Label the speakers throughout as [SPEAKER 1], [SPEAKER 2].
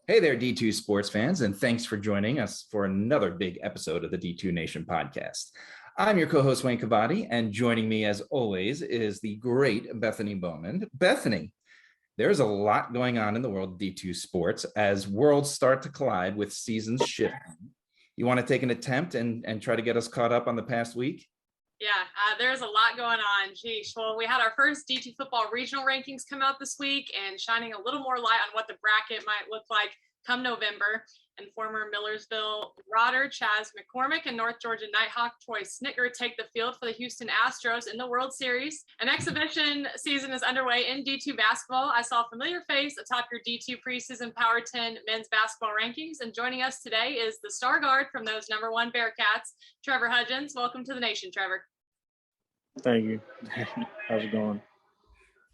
[SPEAKER 1] Hey there, D2 sports fans, and thanks for joining us for another big episode of the D2 Nation Podcast. I'm your co-host, Wayne Cavadi, and joining me as always is the great Bethany Bowman. Bethany, there's a lot going on in the world of D2 sports as worlds start to collide with seasons shifting. You want to take an attempt and try to get us caught up on the past week?
[SPEAKER 2] There's a lot going on. Geez, well, we had our first D2 football regional rankings come out this week and shining a little more light on what the bracket might look like come November. And former Millersville Rodder Chaz McCormick and North Georgia Nighthawk Troy Snicker take the field for the Houston Astros in the World Series. An exhibition season is underway in D2 basketball. I saw a familiar face atop your D2 preseason Power 10 men's basketball rankings. And joining us today is the star guard from those #1 Bearcats, Trevor Hudgins. Welcome to the nation, Trevor.
[SPEAKER 3] Thank you. How's it going?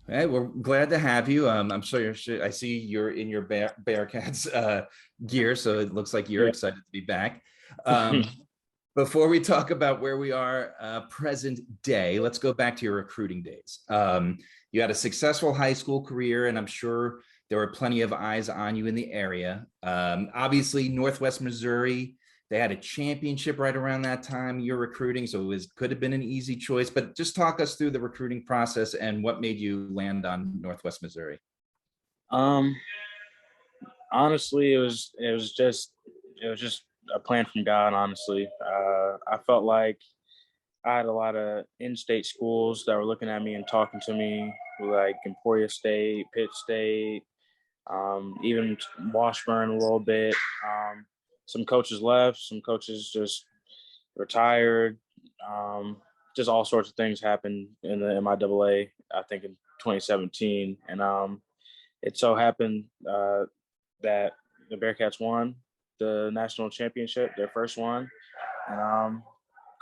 [SPEAKER 1] Hey, we're glad to have you. I'm sure I see you're in your Bearcats gear, so it looks like you're excited to be back. Before we talk about where we are present day, let's go back to your recruiting days. You had a successful high school career, and I'm sure there were plenty of eyes on you in the area. Obviously, Northwest Missouri, they had a championship right around that time you're recruiting, so could have been an easy choice. But just talk us through the recruiting process and what made you land on Northwest Missouri.
[SPEAKER 3] Honestly, it was just a plan from God. Honestly, I felt like I had a lot of in-state schools that were looking at me and talking to me, like Emporia State, Pitt State, even Washburn a little bit. Some coaches left, some coaches just retired. Just all sorts of things happened in the MIAA, I think in 2017. And it so happened that the Bearcats won the national championship, their first one. And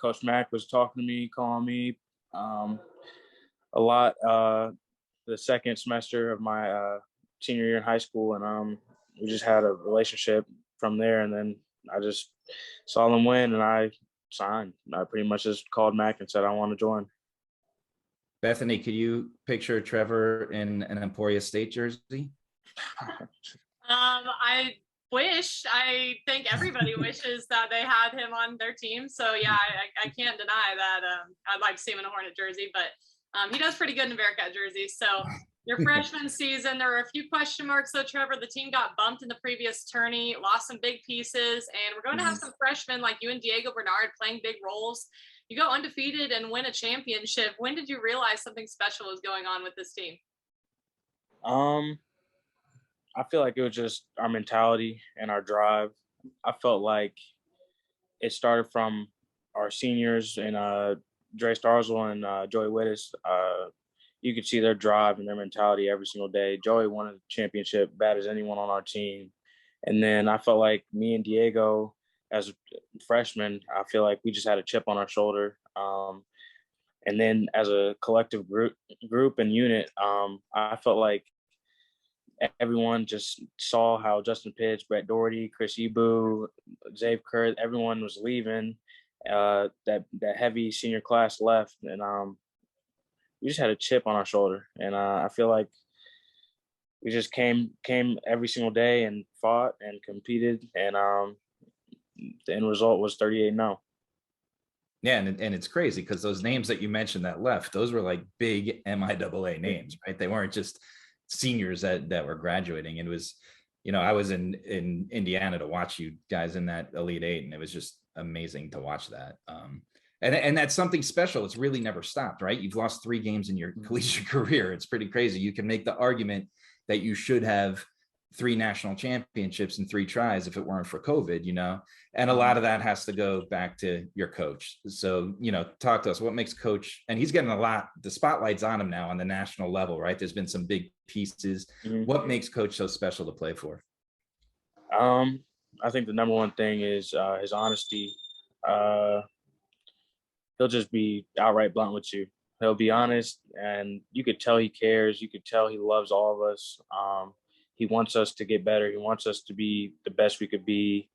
[SPEAKER 3] Coach Mack was talking to me, calling me a lot the second semester of my senior year in high school. And we just had a relationship from there, and then I just saw them win, and I signed. I pretty much just called Mac and said I want to join.
[SPEAKER 1] Bethany, could you picture Trevor in an Emporia State jersey?
[SPEAKER 2] I wish. I think everybody wishes that they had him on their team. So yeah, I can't deny that. I'd like to see him in a Hornet jersey, but he does pretty good in a Bearcat jersey. So your freshman season, there were a few question marks though, Trevor. The team got bumped in the previous tourney, lost some big pieces, and we're going to have some freshmen like you and Diego Bernard playing big roles. You go undefeated and win a championship. When did you realize something special was going on with this team?
[SPEAKER 3] I feel like it was just our mentality and our drive. I felt like it started from our seniors and Dre Starzl and Joey Wittis. You could see their drive and their mentality every single day. Joey won a championship, bad as anyone on our team. And then I felt like me and Diego, as freshmen, I feel like we just had a chip on our shoulder. And then as a collective group and unit, I felt like everyone just saw how Justin Pitts, Brett Doherty, Chris Ebu, Zave Kerr, everyone was leaving. That heavy senior class left, and we just had a chip on our shoulder. And I feel like we just came every single day and fought and competed, and the end result was 38-0.
[SPEAKER 1] Yeah, and it's crazy because those names that you mentioned that left, those were like big MIAA names, right? They weren't just seniors that were graduating. It was, I was in Indiana to watch you guys in that Elite Eight, and it was just amazing to watch that. And that's something special. It's really never stopped, right? You've lost 3 games in your collegiate career. It's pretty crazy. You can make the argument that you should have 3 national championships in 3 tries if it weren't for COVID, and a lot of that has to go back to your coach. So, talk to us. What makes coach, and he's getting the spotlight's on him now on the national level, right? There's been some big pieces. What makes coach so special to play for?
[SPEAKER 3] I think the number one thing is his honesty. He'll just be outright blunt with you. He'll be honest, and you could tell he cares. You could tell he loves all of us. He wants us to get better. He wants us to be the best we could be.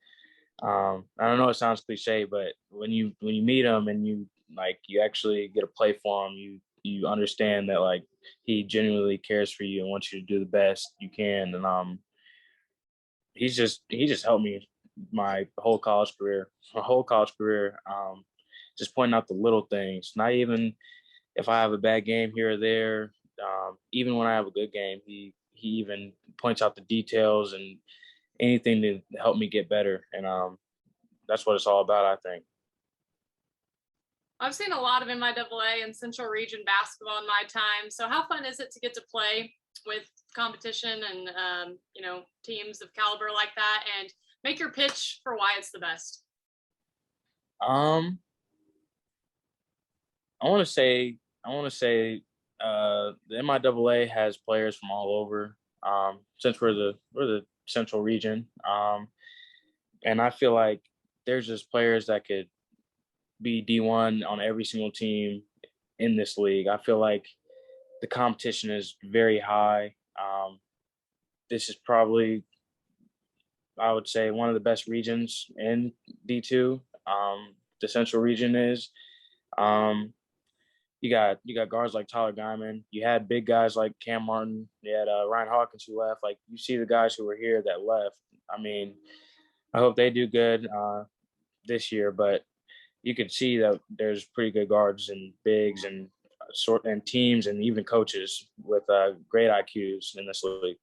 [SPEAKER 3] I don't know, it sounds cliche, but when you meet him and you actually get to play for him, you understand that he genuinely cares for you and wants you to do the best you can. And he just helped me my whole college career. Just pointing out the little things. Not even if I have a bad game here or there. Even when I have a good game, he even points out the details and anything to help me get better. And that's what it's all about, I think.
[SPEAKER 2] I've seen a lot of MIAA and Central Region basketball in my time. So how fun is it to get to play with competition and, teams of caliber like that, and make your pitch for why it's the best?
[SPEAKER 3] I want to say the MIAA has players from all over. Since we're the Central Region, and I feel like there's just players that could be D1 on every single team in this league. I feel like the competition is very high. This is probably, I would say, one of the best regions in D2. The Central Region is. You got guards like Tyler Guyman. You had big guys like Cam Martin. You had Ryan Hawkins who left. Like, you see the guys who were here that left. I mean, I hope they do good this year, but you could see that there's pretty good guards and bigs and teams and even coaches with great IQs in this league.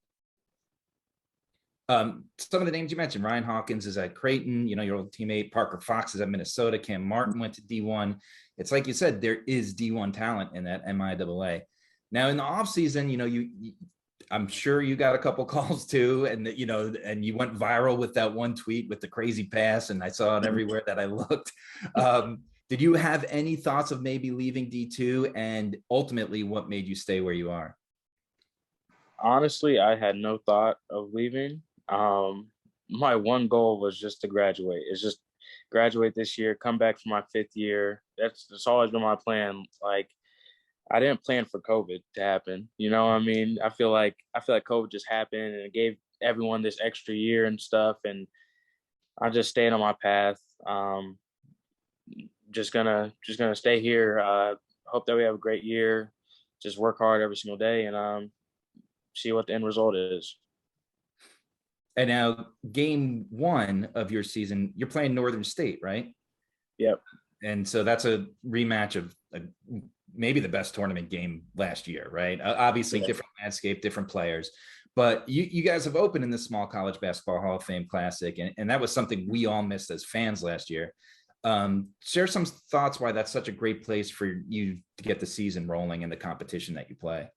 [SPEAKER 1] Some of the names you mentioned, Ryan Hawkins is at Creighton, your old teammate. Parker Fox is at Minnesota. Cam Martin went to D1. It's like you said, there is D1 talent in that MIAA. Now in the offseason, I'm sure you got a couple calls too, and and you went viral with that one tweet with the crazy pass, and I saw it everywhere that I looked. Did you have any thoughts of maybe leaving D2, and ultimately what made you stay where you are?
[SPEAKER 3] Honestly, I had no thought of leaving. My one goal was just to graduate. It's just graduate this year, come back for my 5th year. That's always been my plan. Like, I didn't plan for COVID to happen. You know what I mean? I feel like COVID just happened and it gave everyone this extra year and stuff. And I just stayed on my path. Just gonna stay here. Hope that we have a great year. Just work hard every single day and see what the end result is.
[SPEAKER 1] And now game 1 of your season, you're playing Northern State, right?
[SPEAKER 3] Yep.
[SPEAKER 1] And so that's a rematch of maybe the best tournament game last year, right? Obviously, yeah. Different landscape, different players. But you guys have opened in the Small College Basketball Hall of Fame Classic, and that was something we all missed as fans last year. Share some thoughts why that's such a great place for you to get the season rolling in the competition that you play.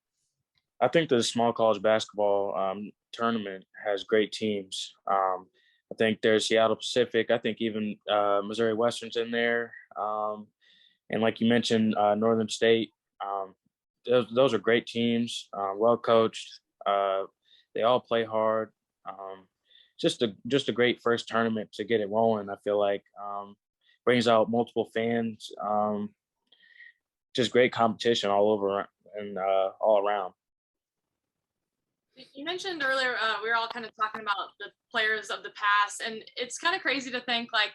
[SPEAKER 3] I think the Small College Basketball tournament has great teams. I think there's Seattle Pacific. I think even Missouri Western's in there. And like you mentioned, Northern State. Those are great teams, well coached. They all play hard. Just a great first tournament to get it rolling. I feel like brings out multiple fans. Just great competition all over and all around.
[SPEAKER 2] You mentioned earlier, we were all kind of talking about the players of the past, and it's kind of crazy to think like,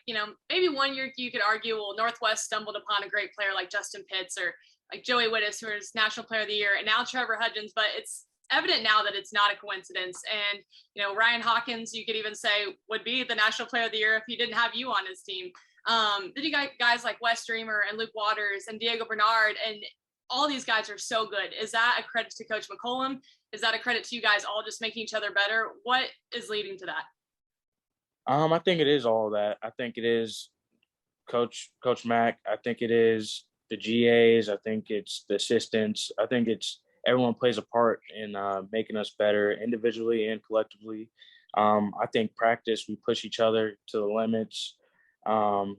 [SPEAKER 2] maybe one year you could argue, well, Northwest stumbled upon a great player like Justin Pitts or like Joey Wittis, who is National Player of the Year, and now Trevor Hudgins, but it's evident now that it's not a coincidence. And, Ryan Hawkins, you could even say would be the National Player of the Year if he didn't have you on his team. Then you got guys like Wes Dreamer and Luke Waters and Diego Bernard, and all these guys are so good. Is that a credit to Coach McCollum? Is that a credit to you guys all just making each other better? What is leading to that?
[SPEAKER 3] I think it is all that. I think it is Coach Mack. I think it is the GAs. I think it's the assistants. I think it's everyone plays a part in making us better individually and collectively. I think practice, we push each other to the limits. And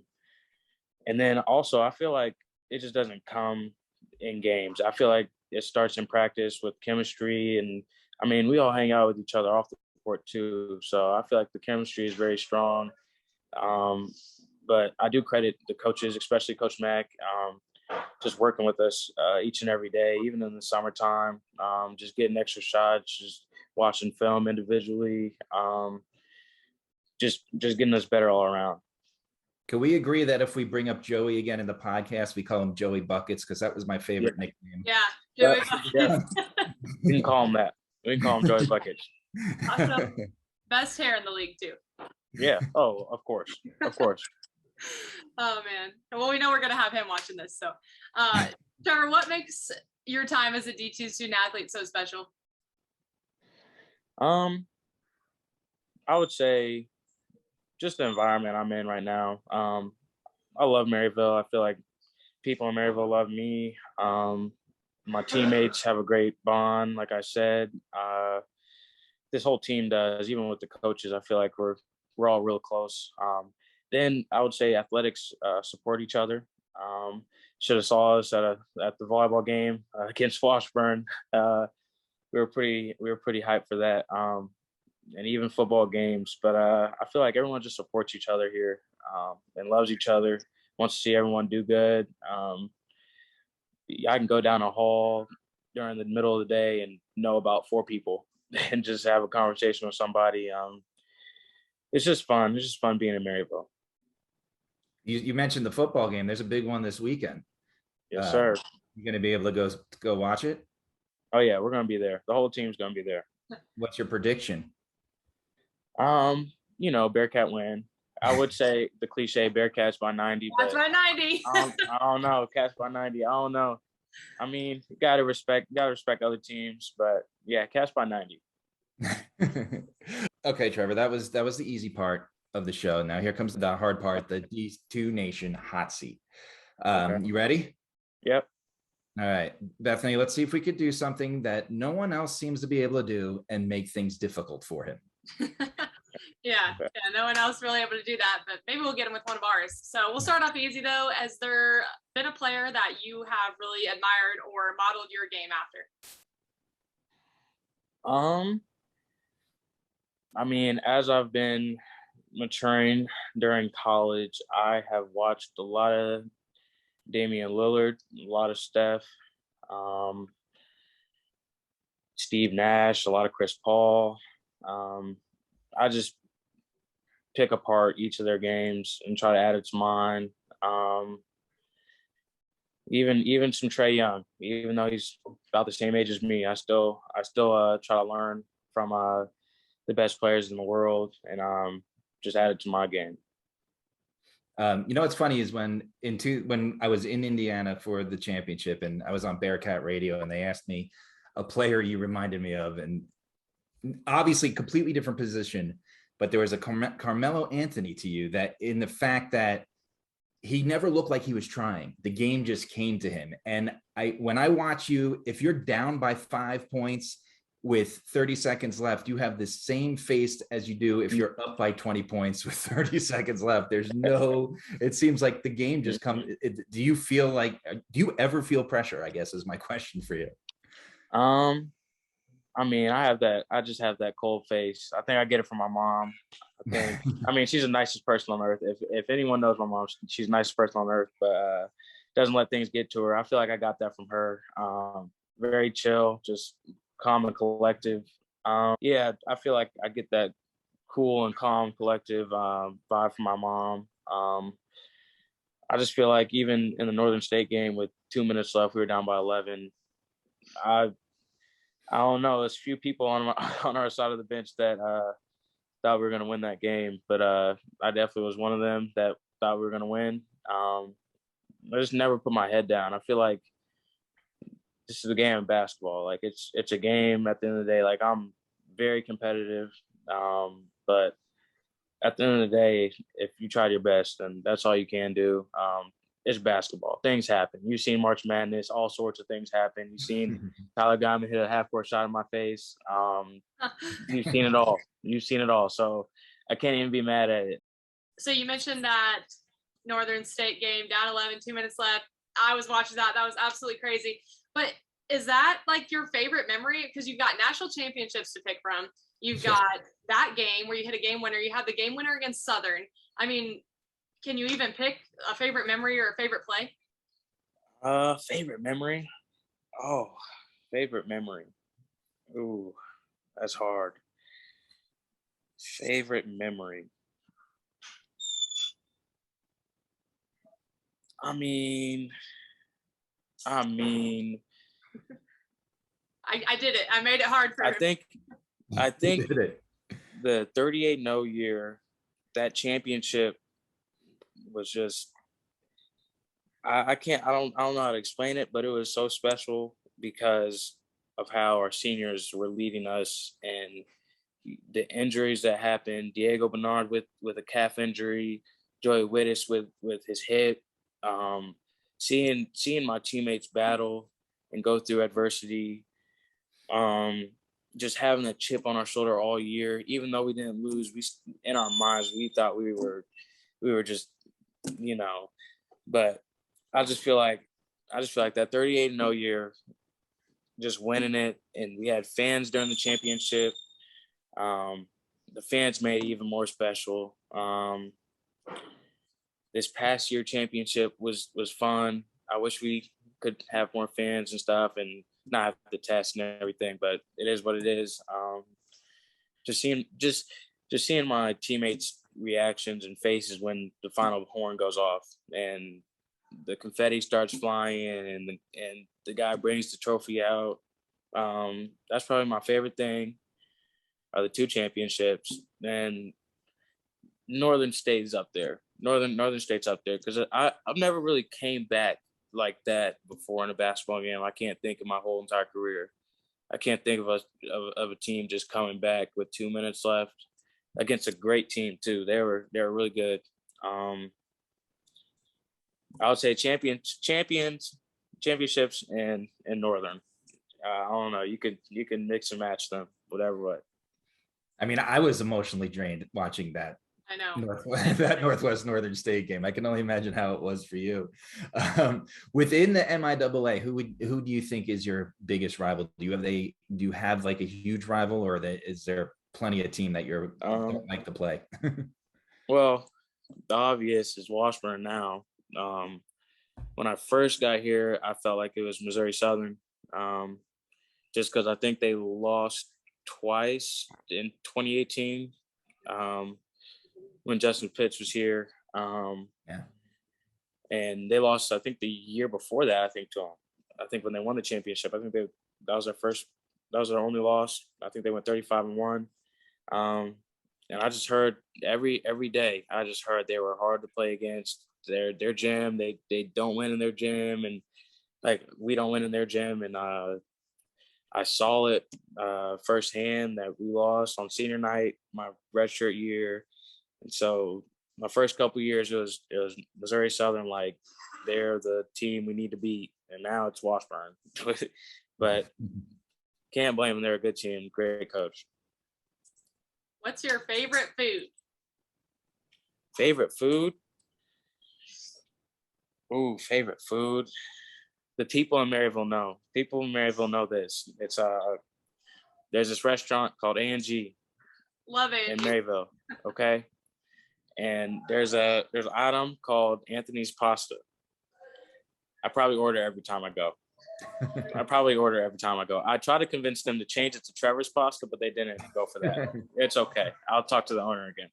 [SPEAKER 3] then also, I feel like it just doesn't come in games. I feel like it starts in practice with chemistry. And I mean, we all hang out with each other off the court too. So I feel like the chemistry is very strong. But I do credit the coaches, especially Coach Mack, just working with us each and every day, even in the summertime, just getting extra shots, just watching film individually, just getting us better all around.
[SPEAKER 1] Can we agree that if we bring up Joey again in the podcast, we call him Joey Buckets? Because that was my favorite nickname.
[SPEAKER 2] Yeah, Joey Buckets.
[SPEAKER 3] Yeah. We can call him that. We can call him Joey Buckets.
[SPEAKER 2] Awesome. Best hair in the league too.
[SPEAKER 3] Yeah. Oh, of course. Of course.
[SPEAKER 2] Oh man. Well, we know we're gonna have him watching this. So, Trevor, what makes your time as a D2 student athlete so special?
[SPEAKER 3] I would say just the environment I'm in right now. I love Maryville. I feel like people in Maryville love me. My teammates have a great bond. Like I said, this whole team does. Even with the coaches, I feel like we're all real close. Then I would say athletics support each other. Should have saw us at the volleyball game against Washburn. We were pretty hyped for that. And even football games. But I feel like everyone just supports each other here and loves each other, wants to see everyone do good. I can go down a hall during the middle of the day and know about 4 people and just have a conversation with somebody. It's just fun. It's just fun being in Maryville.
[SPEAKER 1] You mentioned the football game. There's a big one this weekend.
[SPEAKER 3] Yes, sir.
[SPEAKER 1] You going to be able to go watch it?
[SPEAKER 3] Oh, yeah, we're going to be there. The whole team's going to be there.
[SPEAKER 1] What's your prediction?
[SPEAKER 3] Bearcat win. I would say the cliche Bearcats by 90.
[SPEAKER 2] That's by 90.
[SPEAKER 3] I don't know. Cats by 90. I don't know. I mean, gotta respect other teams, but yeah, Cats by 90.
[SPEAKER 1] Okay, Trevor, that was the easy part of the show. Now here comes the hard part, the D2 Nation hot seat.
[SPEAKER 3] Okay.
[SPEAKER 1] You ready?
[SPEAKER 3] Yep.
[SPEAKER 1] All right, Bethany, let's see if we could do something that no one else seems to be able to do and make things difficult for him.
[SPEAKER 2] Yeah, no one else really able to do that, but maybe we'll get him with one of ours. So we'll start off easy though. Has there been a player that you have really admired or modeled your game after?
[SPEAKER 3] I mean, as I've been maturing during college, I have watched a lot of Damian Lillard, a lot of Steph, Steve Nash, a lot of Chris Paul. I just pick apart each of their games and try to add it to mine. Even some Trae Young, even though he's about the same age as me, I still try to learn from the best players in the world and just add it to my game.
[SPEAKER 1] What's funny is when I was in Indiana for the championship and I was on Bearcat radio and they asked me a player you reminded me of, and obviously completely different position, but there was a Carmelo Anthony to you, that in the fact that he never looked like he was trying. The game just came to him. And when I watch you, if you're down by 5 points with 30 seconds left, you have the same face as you do if you're up by 20 points with 30 seconds left. It seems like the game just comes. Do you ever feel pressure, I guess, is my question for you.
[SPEAKER 3] I mean, I just have that cold face. I think I get it from my mom. I mean, she's the nicest person on earth. If anyone knows my mom, she's the nicest person on earth, but doesn't let things get to her. I feel like I got that from her. Very chill, just calm and collective. Yeah, I feel like I get that cool and calm, collective vibe from my mom. I just feel like even in the Northern State game with 2 minutes left, we were down by 11. I don't know. There's a few people on our side of the bench that thought we were going to win that game, but I definitely was one of them that thought we were going to win. I just never put my head down. I feel like this is a game of basketball. Like it's a game at the end of the day. Like I'm very competitive, but at the end of the day, if you try your best, then that's all you can do. It's basketball. Things happen. You've seen March Madness. All sorts of things happen. You've seen Tyler Guyman hit a half-court shot in my face. You've seen it all. So I can't even be mad at it.
[SPEAKER 2] So you mentioned that Northern State game, down 11, 2 minutes left. I was watching that. That was absolutely crazy. But is that like your favorite memory? Because you've got national championships to pick from. You've got that game where you hit a game winner. You had the game winner against Southern. I mean, can you even pick a favorite memory or a favorite play?
[SPEAKER 3] Favorite memory? Oh, favorite memory. Ooh, that's hard. Favorite memory. I mean.
[SPEAKER 2] I did it. I made it hard for him.
[SPEAKER 3] I think
[SPEAKER 1] You did it.
[SPEAKER 3] the 38-0 year, that championship was just, I don't know how to explain it, but it was so special because of how our seniors were leading us and the injuries that happened. Diego Bernard with a calf injury, Joey Wittis with his hip. Seeing my teammates battle and go through adversity. Just having a chip on our shoulder all year, even though we didn't lose, we in our minds we thought we were just, but I just feel like that 38-0 year, just winning it, and we had fans during the championship. The fans made it even more special. This past year championship was fun. I wish we could have more fans and stuff and not have the test and everything, but it is what it is. Just seeing my teammates' reactions and faces when the final horn goes off and the confetti starts flying and the guy brings the trophy out. That's probably my favorite thing. Are the two championships, and Northern State's up there. Northern State's up there because I've never really came back like that before in a basketball game. I can't think of my whole entire career. I can't think of a team just coming back with 2 minutes left against a great team too. They were really good. I would say championships and Northern. I don't know. You can mix and match them, whatever way.
[SPEAKER 1] I mean, I was emotionally drained watching that.
[SPEAKER 2] I know.
[SPEAKER 1] That Northwest Northern State game. I can only imagine how it was for you. Within the MIAA, who do you think is your biggest rival? Do you have like a huge rival, or is there plenty of team that you're don't like to play?
[SPEAKER 3] Well, the obvious is Washburn now. When I first got here, I felt like it was Missouri Southern, just because I think they lost twice in 2018 when Justin Pitts was here.
[SPEAKER 1] Yeah.
[SPEAKER 3] And they lost, I think, the year before that, to them. I think when they won the championship, I think that was their only loss. I think they went 35-1. And I just heard every day, I just heard they were hard to play against. Their gym, they don't win in their gym, and like we don't win in their gym. And I saw it firsthand that we lost on senior night, my redshirt year. And so my first couple of years, it was Missouri Southern, like they're the team we need to beat. And now it's Washburn. But can't blame them. They're a good team, great coach.
[SPEAKER 2] What's your favorite food?
[SPEAKER 3] Favorite food? Ooh, favorite food. The people in Maryville know. People in Maryville know this. It's there's this restaurant called A&G.
[SPEAKER 2] Love it.
[SPEAKER 3] In Maryville, okay? And there's an item called Anthony's Pasta. I probably order every time I go. I try to convince them to change it to Trevor's Pasta, but they didn't go for that. It's okay. I'll talk to the owner again.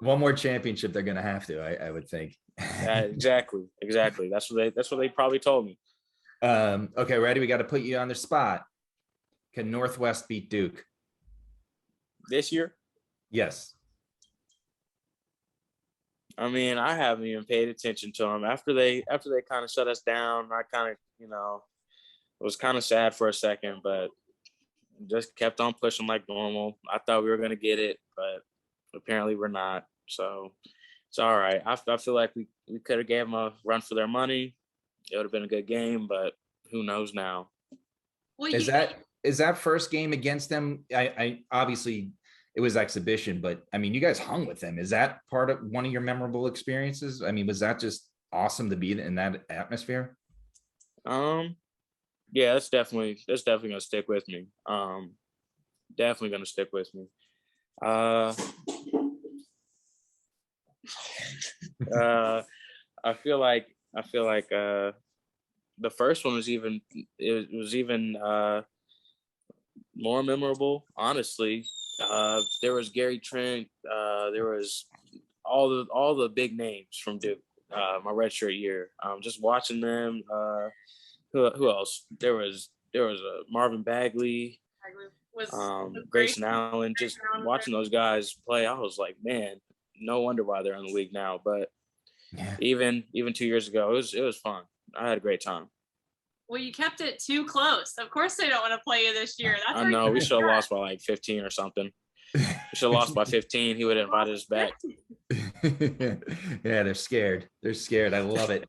[SPEAKER 1] One more championship, they're gonna have to. I would think.
[SPEAKER 3] Exactly. That's what they probably told me.
[SPEAKER 1] Okay, ready? We got to put you on the spot. Can Northwest beat Duke
[SPEAKER 3] this year?
[SPEAKER 1] Yes.
[SPEAKER 3] I mean, I haven't even paid attention to them after they kind of shut us down. I kind of, was kind of sad for a second, but just kept on pushing like normal. I thought we were going to get it, but apparently we're not. So it's all right. I feel like we could have gave them a run for their money. It would have been a good game, but who knows now?
[SPEAKER 2] Well,
[SPEAKER 1] is that first game against them? I obviously it was exhibition, but I mean, you guys hung with them. Is that part of one of your memorable experiences? I mean, was that just awesome to be in that atmosphere?
[SPEAKER 3] Yeah, that's definitely gonna stick with me. Definitely gonna stick with me. I feel like the first one was even more memorable, honestly. There was Gary Trent, there was all the big names from Duke, my redshirt year. Just watching them, who else? There was Marvin Bagley.
[SPEAKER 2] was
[SPEAKER 3] Grayson Allen, just watching those guys play, I was like, man, no wonder why they're in the league now. But even 2 years ago, it was fun. I had a great time.
[SPEAKER 2] Well, you kept it too close. Of course they don't want to play you this year. That's
[SPEAKER 3] I know. We should have lost by like 15 or something. We should have lost by 15. He would have invited us back.
[SPEAKER 1] Yeah, they're scared. They're scared. I love it.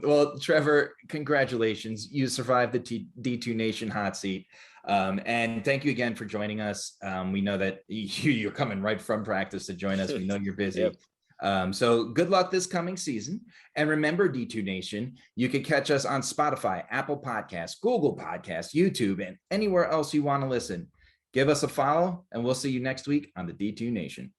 [SPEAKER 1] Well, Trevor, congratulations. You survived the D2 Nation hot seat. And thank you again for joining us. We know that you're coming right from practice to join us. We know you're busy.
[SPEAKER 3] Yep.
[SPEAKER 1] So good luck this coming season. And remember, D2 Nation, you can catch us on Spotify, Apple Podcasts, Google Podcasts, YouTube, and anywhere else you want to listen. Give us a follow, and we'll see you next week on the D2 Nation.